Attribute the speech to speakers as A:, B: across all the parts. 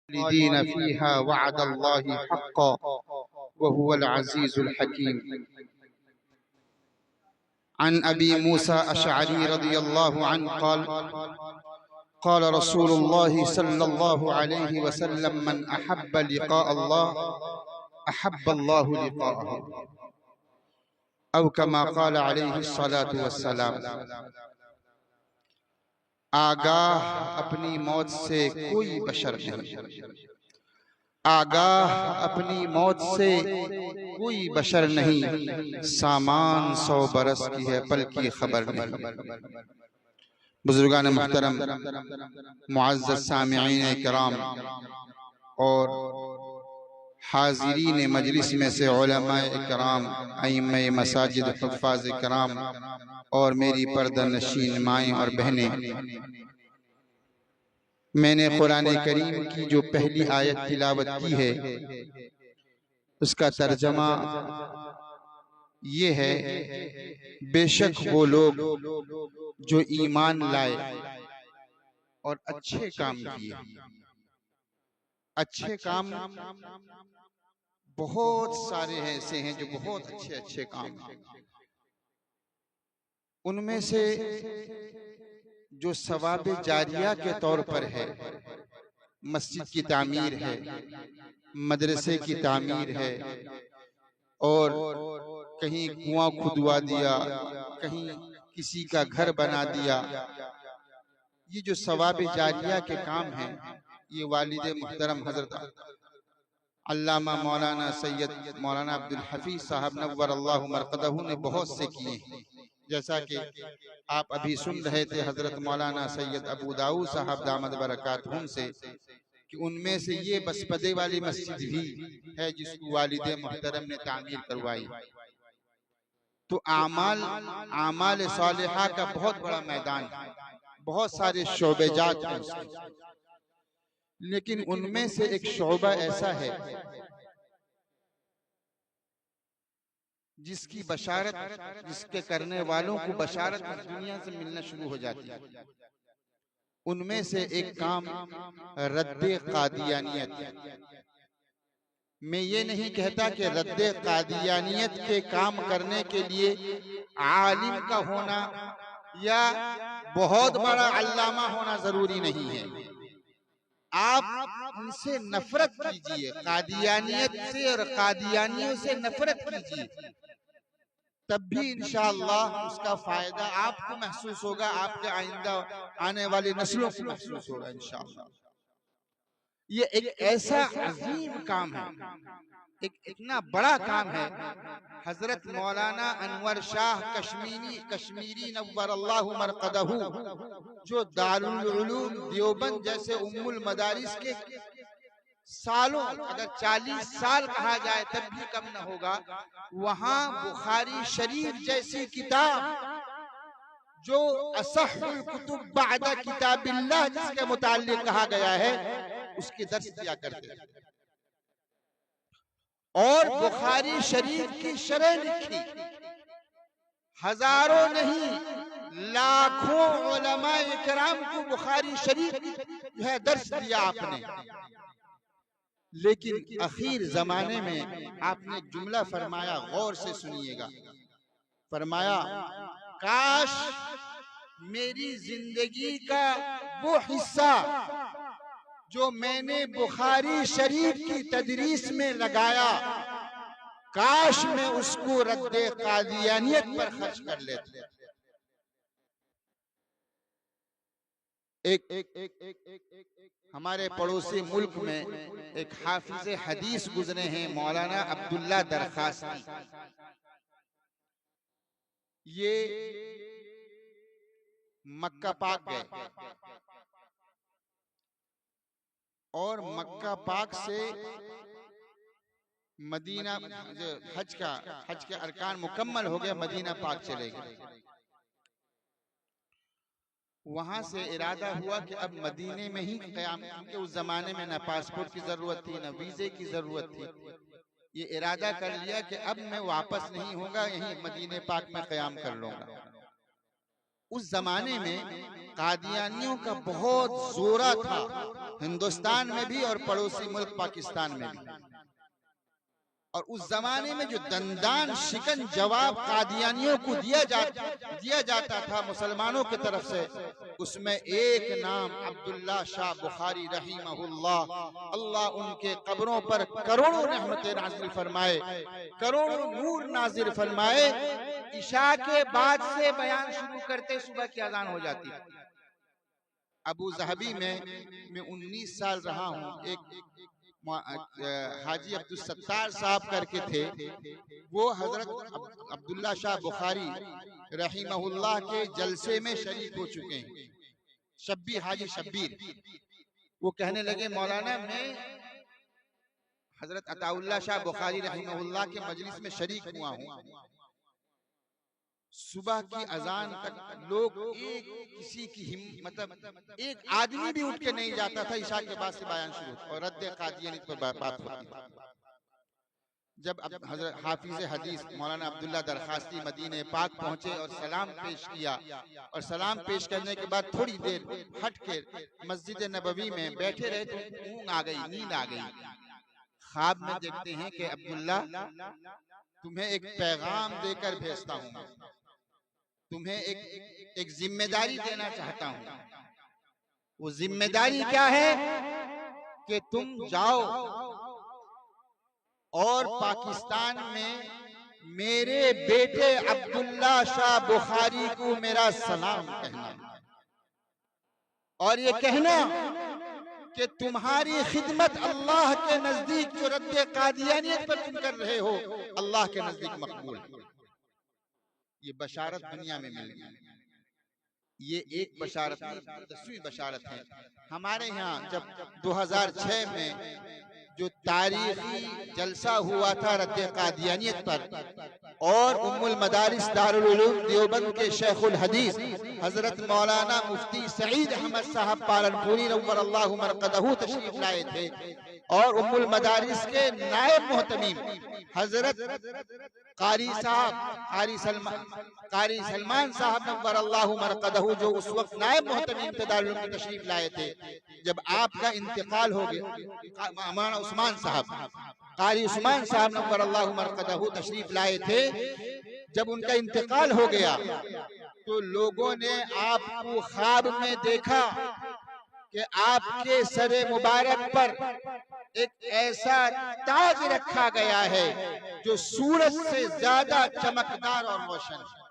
A: खालिदीन फीहा वअदल्लाहि हक्का वहुवल अज़ीज़ुल हकीम। अन अबी मूसा अशअरी रज़ियल्लाहु अन्हु क़ाल क़ाल रसूलुल्लाहि सल्लल्लाहु अलैहि वसल्लम मन अहब्ब लिक़ा अल्लाह अहब्बल्लाहु लिक़ाअहु औ कमा क़ाल अलैहि अस्सलातु वस्सलाम। आगाह अपनी मौत से कोई बशर नहीं, आगाह अपनी मौत से कोई बशर नहीं, सामान 100 बरस की है पल की खबर नहीं। बुजुर्गान मुहतरम, मुअज़्ज़ज़ सामिईन किराम और हाज़िरीन मजलिस में से उलमाए किराम, अइम्मे मसाजिद, हुफ़्फ़ाज़ किराम और मेरी पर्दा नशीन माएँ और बहनें, मैंने कुरान करीम की जो पहली आयत तिलावत की है उसका तर्जमा ये है, बेशक वो लोग जो ईमान लाए और अच्छे काम किए। अच्छे काम बहुत सारे ऐसे हैं जो बहुत अच्छे अच्छे काम हैं। उनमें से जो सवाब जारिया के तौर पर है, मस्जिद की तामीर है, मदरसे की तामीर है, और कहीं कुआं खुदवा दिया, कहीं किसी का घर बना दिया, ये जो सवाब जारिया के काम हैं, ये वालिद मुहतरम हजरत अल्लामा मौलाना सैयद मौलाना अब्दुल हफीज साहब नव्वरल्लाहु मरकदहू ने बहुत से किए हैं। जैसा कि आप अभी सुन रहे थे हजरत मौलाना सैयद अबू दाऊद साहब दामद बरकातहुम से, कि उनमें से ये बसपदे वाली मस्जिद भी है जिसको वालिद मुहतरम ने तामीर करवाई। तो आमाल आमाल सालिहा का बहुत बड़ा मैदान है, बहुत सारे शोबेजात हैं उसके, लेकिन उनमें से एक शोबा ऐसा है जिसकी बशारत, जिसके करने वालों को बशारत दुनिया से मिलना शुरू हो जाती है। उनमें से एक काम रद्दे कादियानियत है। मैं ये नहीं कहता कि रद्दे कादियानियत के काम करने के लिए आलिम का होना या बहुत बड़ा अल्लामा होना जरूरी नहीं है। आप उनसे नफरत कीजिए, कादियानियत से और कादियानियों से नफरत कीजिए, तब भी इंशाअल्लाह उसका फायदा आपको महसूस होगा, आपके आइंदा आने वाली नस्लों को महसूस होगा इंशाअल्लाह। ये एक ऐसा अजीम काम है, एक इतना बड़ा काम है। हजरत मौलाना अनवर शाह कश्मीरी नव्वरल्लाहु मरकदहू, जो दारुल उलूम देवबंद जैसे उम्मुल मदारिस के सालों, अगर 40 साल कहा जाए तब भी कम न होगा, वहां बुखारी शरीफ जैसी किताब जो असहुल कुतुब बादा किताबिल्लाह जिसके मुताल्लिक कहा गया है, उसकी दर्स दिया करते हैं। और बुखारी शरीफ की शरह लिखी, हजारों नहीं लाखों उलमाए इकराम को बुखारी शरीफ जो है दर्स दिया आपने। लेकिन आखिर जमाने में आपने जुमला फरमाया, गौर से सुनिएगा, फरमाया काश मेरी जिंदगी का वो हिस्सा जो मैंने बुखारी शरीफ की तदरीस में लगाया, काश मैं उसको रद्दे कादियानियत पर खर्च कर लेता। एक हमारे पड़ोसी मुल्क में एक हाफिज हदीस गुजरे हैं, मौलाना अब्दुल्ला दरखास्ती। ये मक्का पाक गए और मक्का पाक से मदीना, हज के अरकान मुकम्मल हो गए, मदीना पाक चले गए। वहां से इरादा हुआ कि अब मदीने में ही क़याम, क्योंकि उस जमाने में न पासपोर्ट की जरूरत थी न वीजे की जरूरत थी। ये इरादा कर लिया कि अब मैं वापस नहीं होगा, यहीं मदीने पाक में क़याम कर लूंगा। उस जमाने में कादियानियों का बहुत जोरा था, हिंदुस्तान में भी और पड़ोसी मुल्क पाकिस्तान में भी। और उस जमाने में जो दंदान शिकन जवाब कादियानियों को दिया जाता था मुसलमानों की तरफ से, उसमें एक नाम अब्दुल्ला शाह बुखारी रहीमहुल्लाह, अल्लाह उनके कब्रों पर करोड़ों रहमतें नाजिल फरमाए, करोड़ों नूर नाजिल फरमाए। इशा के बाद से बयान शुरू करते सुबह की अजान हो जाती। अबू ज़हबी में मैं 19 साल रहा हूँ। एक हाजी अब्दुल सत्तार साहब करके थे, वो हजरत अब्दुल्ला शाह बुखारी रहीमहुल्लाह के जलसे में शरीक हो चुके हैं। शब्बीर, हाजी शब्बीर, वो कहने लगे मौलाना मैं हजरत अताउल्लाह शाह बुखारी रहीमहुल्लाह के मजलिस में शरीक हुआ हूँ। सुबह की अजान तक लोग किसी की मतलब एक आदमी भी उठ के नहीं जाता था। ईशा के बाद से बयान शुरू और रद्द कादियानी पर बात होती। जब हजरत हाफिज हदीस मौलाना अब्दुल्ला दरखास्ती मदीने पाक पहुंचे और सलाम पेश किया, और सलाम पेश करने के बाद थोड़ी देर हट के मस्जिद नबवी में बैठे रहे तो ऊँग आ गई, नींद आ गई। ख्वाब में देखते हैं कि अब्दुल्ला तुम्हें एक पैगाम देकर भेजता हूँ, तुम्हें एक जिम्मेदारी देना चाहता हूँ। वो जिम्मेदारी क्या है कि तुम जाओ और पाकिस्तान में मेरे बेटे अब्दुल्ला शाह बुखारी को मेरा सलाम कहना, और ये कहना कि तुम्हारी खिदमत अल्लाह के नजदीक जो रद्द कादियानियत पर तुम कर रहे हो, अल्लाह के नजदीक मकबूल। ये बशारत दुनिया में मिल गई। ये एक बशारत, 10वीं बशारत है। हमारे यहाँ जब 2006 में जो तारीखी जलसा हुआ था रद्द कादियानियत पर, और उम्मुल मदारिस दारुल उलूम देवबंद के शेखुल हदीस हजरत मौलाना मुफ्ती सईद अहमद साहब पालनपुरी नव्वर अल्लाहु मरकदहू तशरीफ लाए थे, और उम्मुल मदारिस के नायब मोहतमीम हजरत कारी सलमान साहब नव्वर अल्लाहु मरकदहू, जो उस वक्त नायब मोहतमीम थे दारुल उलूम की तशरीफ लाए थे। जब आपका इंतकाल हो गया, मौलाना उस्मान साहब, कारी उस्मान साहब नव्वर अल्लाहु मरकदहू तशरीफ लाए थे, जब उनका इंतकाल हो गया तो लोगों ने आपको ख्वाब में देखा कि आपके सरे मुबारक पर एक ऐसा ताज रखा गया है जो सूरज से ज्यादा चमकदार और रोशन है।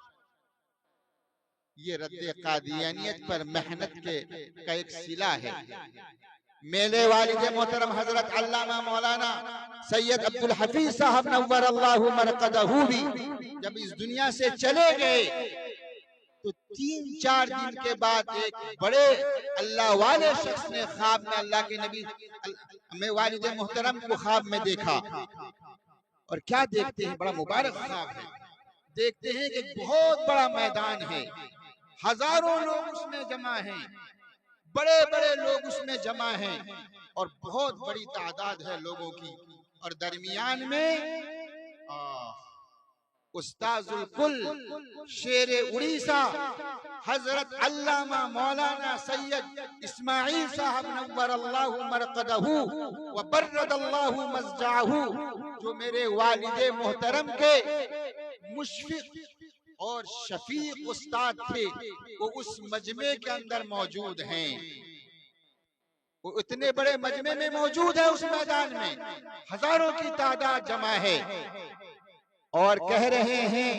A: ये रद्द कादियानियत पर मेहनत का एक सिला है। मेरे वालिद मोहतरम हजरत अल्लामा मौलाना सैयद अब्दुल हफीज साहब नव्वर अल्लाहु मरकदहू भी जब इस दुनिया से चले गए तो 3-4 दिन के बाद एक बड़े अल्लाह वाले शख्स ने ख्वाब में अल्लाह के नबी मेरे वालिद मोहतरम को ख्वाब में देखा। और क्या देखते हैं, बड़ा मुबारक ख्वाब है। देखते हैं कि बहुत बड़ा मैदान है, हजारों लोग उसमें जमा हैं, बड़े बड़े लोग उसमें जमा हैं, और बहुत बड़ी तादाद है लोगों की। और दरमियान में उस्ताजुल कुल शेरे उड़ीसा हजरत अल्लामा मौलाना सैयद इस्माइल साहब नव्वर अल्लाहु मरकदहू व बर्रदल्लाहु मज़जाहू, जो मेरे वालिदे मोहतरम के मुशफिक और शफीक उस्ताद थे, वो उस मजमे के अंदर मौजूद हैं। वो इतने बड़े मजमे में मौजूद है, उस मैदान में हजारों की तादाद जमा है, और कह रहे हैं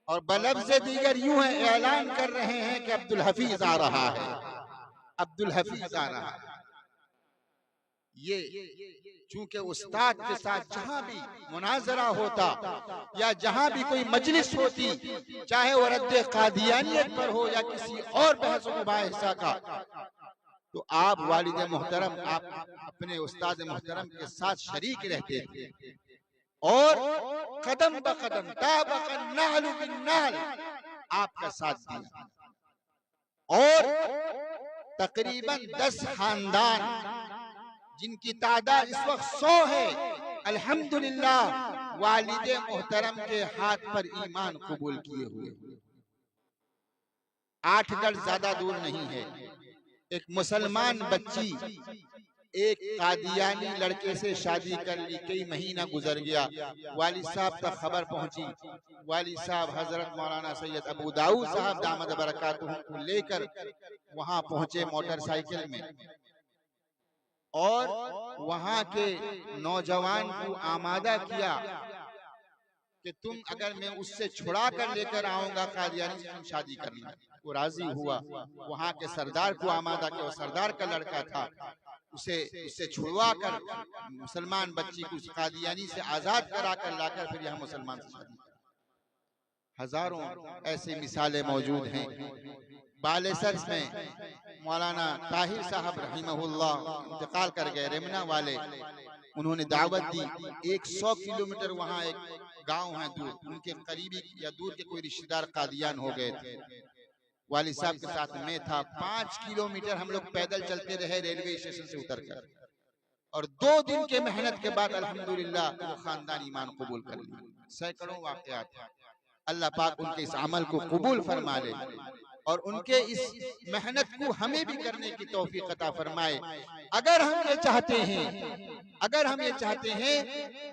A: और बलफ्ज़ दीगर यूं है, ऐलान कर रहे हैं कि अब्दुल हफीज आ रहा है, अब्दुल हफीज आ रहा है। ये चूंकि उस्ताद के साथ जहां भी मुनाजरा होता या जहां भी कोई मजलिस होती, चाहे वो रद्द कादियानियत पर हो या किसी और बहस मुबाहिसा का, तो आप वालिद मोहतरम, आप अपने उस्ताद मोहतरम के साथ शरीक रहते थे, और कदम ब कदम ताबकन नाल बिन नाल आपका साथ दिया। और तकरीबन 10 खानदान जिनकी तादाद इस वक्त 100 है, अल्हम्दुलिल्लाह वालिदे मोहतरम के हाथ पर ईमान कबूल किए हुए। 8 गज ज्यादा दूर नहीं है। एक मुसलमान बच्ची एक कादियानी लड़के से शादी कर ली, कई महीना गुजर गया, वालिद साहब तक खबर पहुंची। वालिद साहब हजरत मौलाना सैयद अबू दाऊद साहब दामद बरकातुहू को लेकर वहां पहुंचे मोटरसाइकिल में, और वहां के नौजवान को आमादा किया कि तुम अगर मैं उससे छुड़ा कर लेकर आऊंगा कादियानी से, तुम शादी करना। वो राजी हुआ। वहां के सरदार को आमादा किया, वो सरदार का लड़का था, उससे छुड़वा कर मुसलमान बच्ची को कादियानी से आजाद करा कर लाकर फिर यहाँ मुसलमान से शादी। हजारों ऐसी मिसालें मौजूद हैं। बालेसर में मौलाना ताहिर साहब रहीमहुल्लाह इंतकाल कर गए, रेमना वाले, उन्होंने दावत दी। 100 किलोमीटर वहाँ एक गांव है दूर, उनके करीबी या दूर के कोई रिश्तेदार कादियान हो गए थे। वालिद साहब के साथ मैं था। 5 किलोमीटर हम लोग पैदल चलते रहे रेलवे स्टेशन से उतरकर, और 2 दिन के मेहनत के बाद अल्हम्दुलिल्लाह वो खानदान ईमान कबूल कर लिया। सैकड़ों वाकयात। अल्लाह पाक उनके इस अमल को कबूल फरमा ले और उनके इस मेहनत को हमें भी करने की तौफीक अता फरमाए। अगर हम ये चाहते हैं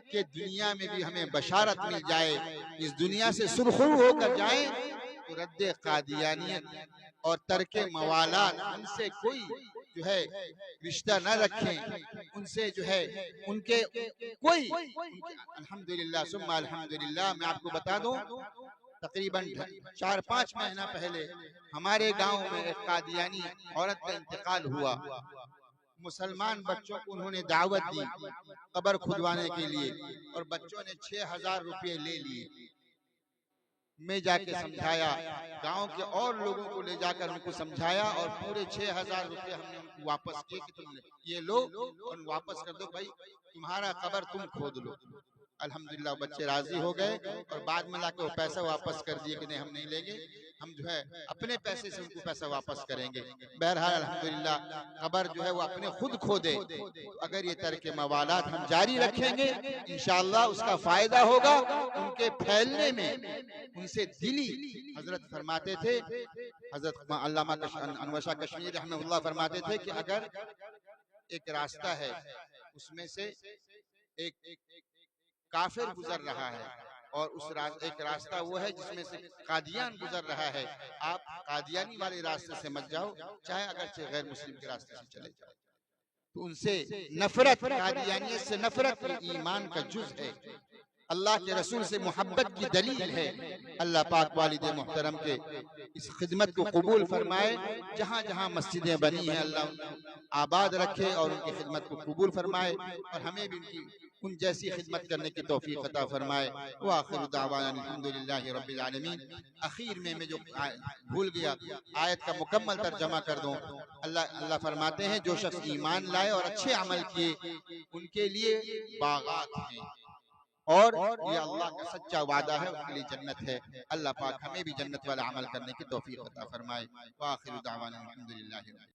A: कि दुनिया में भी हमें बशारत मिल जाए, इस दुनिया से सुरखरू होकर जाए, तो रद्दे कादियानियत और तर्के मवालात, उनसे कोई जो है रिश्ता न रखें, उनसे जो है उनके कोई अल्हम्दुलिल्लाह सुम्मा अल्हम्दुलिल्लाह। मैं आपको बता दूं, तकरीबन 4-5 महीना पहले हमारे गांव में एक कादियानी औरत का इंतकाल हुआ। मुसलमान बच्चों को उन्होंने दावत दी कब्र खुदवाने के लिए, और बच्चों ने 6000 रुपये ले लिए। मैं जाके समझाया, गांव के और लोगों को ले जाकर उनको समझाया, और पूरे 6000 रुपये हमने उनको वापस किए कि तुम ये लो और वापस कर दो भाई, तुम्हारा कब्र तुम खोद लो। अल्हम्दुलिल्लाह बच्चे राजी हो गए, और बाद में लाके वो पैसा वापस कर दिए कि नहीं हम नहीं लेंगे, हम जो है अपने पैसे से उनको पैसा वापस करेंगे। बहरहाल अल्हम्दुलिल्लाह कब्र जो है वो अपने खुद खोदे। तो अगर ये तर्के मवालात हम जारी रखेंगे, इंशाअल्लाह उसका फायदा होगा उनके फैलने में। उनसे दिली हजरत फरमाते थे, हजरत अल्लामा अनवर शाह कश्मीरी रहमतुल्लाह फरमाते थे कि अगर एक रास्ता है, उसमें से एक काफिर गुजर रहा है, और उस एक रास्ता वो है जिसमें से कादियान गुजर रहा है, आप कादियानी वाले रास्ते से मत जाओ, चाहे अगर गैर मुस्लिम के रास्ते से चले जाओ। तो उनसे नफरत, कादियानियत से नफरत ईमान का जुज है, अल्लाह के रसूल से मोहब्बत की दलील है। अल्लाह पाक वालिद मुहतरम के इस खिदमत को कबूल फरमाए। जहाँ जहाँ मस्जिदें बनी हैं अल्लाह आबाद रखे और उनकी खिदमत को कबूल फरमाए, और हमें भी उन जैसी खिदमत करने की तौफीक अता फरमाए। व आखिर दावाना अल्हम्दुलिल्लाहि रब्बिल आलमीन। आखिर में मैं जो भूल गया, आयत का मुकम्मल तर्जमा कर दूं। अल्लाह फरमाते हैं, जो शख्स ईमान लाए और अच्छे अमल किए, उनके लिए बागात हैं, और ये अल्लाह का सच्चा वादा है, उनके लिए जन्नत है। अल्लाह पाक हमें भी जन्नत वाला अमल करने की तौफीक अता फरमाए। व आखिर दावाना अल्हम्दुलिल्लाहि।